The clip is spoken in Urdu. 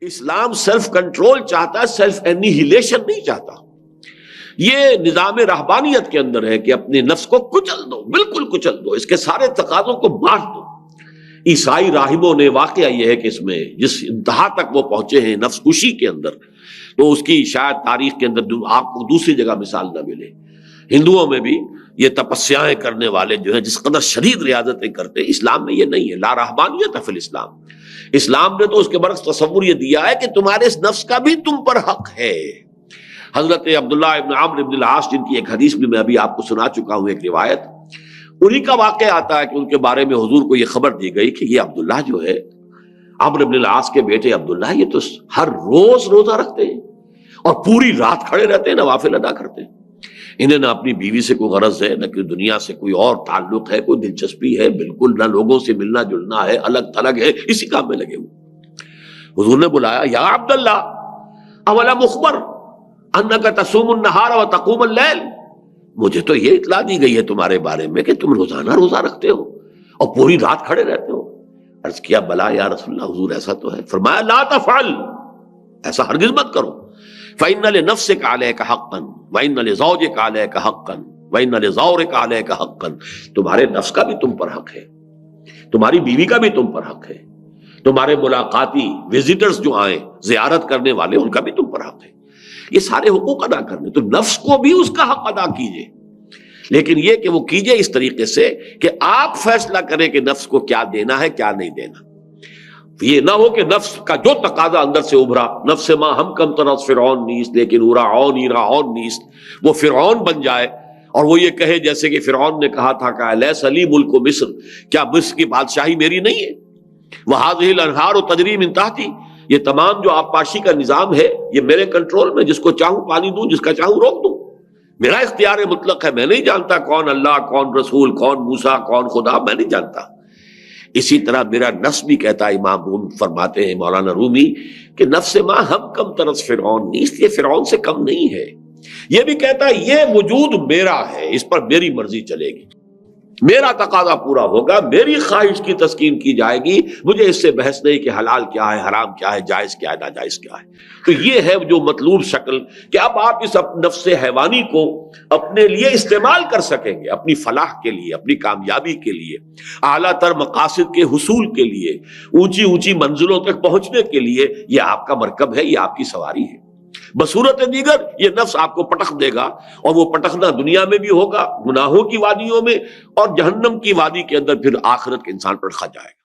اسلام سیلف کنٹرول چاہتا ہے، سیلف انیہیلیشن نہیں چاہتا۔ یہ نظام رہبانیت کے اندر ہے کہ اپنے نفس کو کچل دو، بالکل کچل دو، اس کے سارے تقاضوں کو مار دو۔ عیسائی راہبوں نے، واقعہ یہ ہے کہ اس میں جس انتہا تک وہ پہنچے ہیں نفس کشی کے اندر، تو اس کی شاید تاریخ کے اندر آپ کو دوسری جگہ مثال نہ ملے۔ ہندوؤں میں بھی یہ تپسیاں کرنے والے جو ہیں جس قدر شدید ریاضتیں کرتے ہیں، اسلام میں یہ نہیں ہے۔ لا رہبانیت فی الاسلام۔ اسلام نے تو اس کے برعکس تصور یہ دیا ہے کہ تمہارے اس نفس کا بھی تم پر حق ہے۔ حضرت عبداللہ ابن عمرو ابن العاص، جن کی ایک حدیث بھی میں ابھی آپ کو سنا چکا ہوں، ایک روایت، انہی کا واقعہ آتا ہے کہ ان کے بارے میں حضور کو یہ خبر دی گئی کہ یہ عبداللہ جو ہے، عمرو ابن العاص کے بیٹے عبداللہ، یہ تو ہر روز روزہ رکھتے ہیں اور پوری رات کھڑے رہتے ہیں، نوافل ادا کرتے ہیں۔ انہیں نہ اپنی بیوی سے کوئی غرض ہے، نہ کوئی دنیا سے کوئی اور تعلق ہے، کوئی دلچسپی ہے، بالکل نہ لوگوں سے ملنا جلنا ہے، الگ تھلگ ہے، اسی کام میں لگے ہوئے۔ حضور نے بلایا، یا عبداللہ اولا مخبر انک تصوم النہار وتقوم اللیل، مجھے تو یہ اطلاع دی گئی ہے تمہارے بارے میں کہ تم روزانہ روزہ رکھتے ہو اور پوری رات کھڑے رہتے ہو۔ عرض کیا بلا یا رسول اللہ، حضور ایسا تو ہے۔ فرمایا لا تفعل، ایسا ہرگز مت کرو۔ فإن لنفسك عليك حقا وإن لزوجك عليك حقا وإن لزورك عليك حقا، تمہارے نفس کا بھی تم پر حق ہے، تمہاری بیوی کا بھی تم پر حق ہے، تمہارے ملاقاتی وزٹرز جو آئیں زیارت کرنے والے، ان کا بھی تم پر حق ہے۔ یہ سارے حقوق ادا کرنے، تو نفس کو بھی اس کا حق ادا کیجئے، لیکن یہ کہ وہ کیجئے اس طریقے سے کہ آپ فیصلہ کریں کہ نفس کو کیا دینا ہے کیا نہیں دینا۔ یہ نہ ہو کہ نفس کا جو تقاضا اندر سے ابھرا، نفس ما ہم کم ترس فرعون نیست لیکن ارعون ایرعون نیست، وہ فرعون بن جائے اور وہ یہ کہے جیسے کہ فرعون نے کہا تھا کہ الیس لی ملک مصر، کیا مصر کی بادشاہی میری نہیں ہے؟ وہذہ الانہار تجری من تحتی، یہ تمام جو آبپاشی کا نظام ہے یہ میرے کنٹرول میں، جس کو چاہوں پانی دوں، جس کا چاہوں روک دوں، میرا اختیار مطلق ہے۔ میں نہیں جانتا کون اللہ، کون رسول، کون موسیٰ، کون خدا، میں نہیں جانتا۔ اسی طرح میرا نفس بھی کہتا ہے، امام روم فرماتے ہیں مولانا رومی کہ نفس ما ہم کم ترس فرعون نیست، یہ فرعون سے کم نہیں ہے۔ یہ بھی کہتا ہے یہ وجود میرا ہے، اس پر میری مرضی چلے گی، میرا تقاضا پورا ہوگا، میری خواہش کی تسکین کی جائے گی، مجھے اس سے بحث نہیں کہ حلال کیا ہے، حرام کیا ہے، جائز کیا ہے، ناجائز کیا ہے۔ تو یہ ہے جو مطلوب شکل کہ اب آپ اس نفس حیوانی کو اپنے لیے استعمال کر سکیں گے، اپنی فلاح کے لیے، اپنی کامیابی کے لیے، اعلیٰ تر مقاصد کے حصول کے لیے، اونچی اونچی منزلوں تک پہنچنے کے لیے۔ یہ آپ کا مرکب ہے، یہ آپ کی سواری ہے۔ بصورت دیگر یہ نفس آپ کو پٹخ دے گا، اور وہ پٹخنا دنیا میں بھی ہوگا گناہوں کی وادیوں میں، اور جہنم کی وادی کے اندر پھر آخرت کے انسان پر کھا جائے گا۔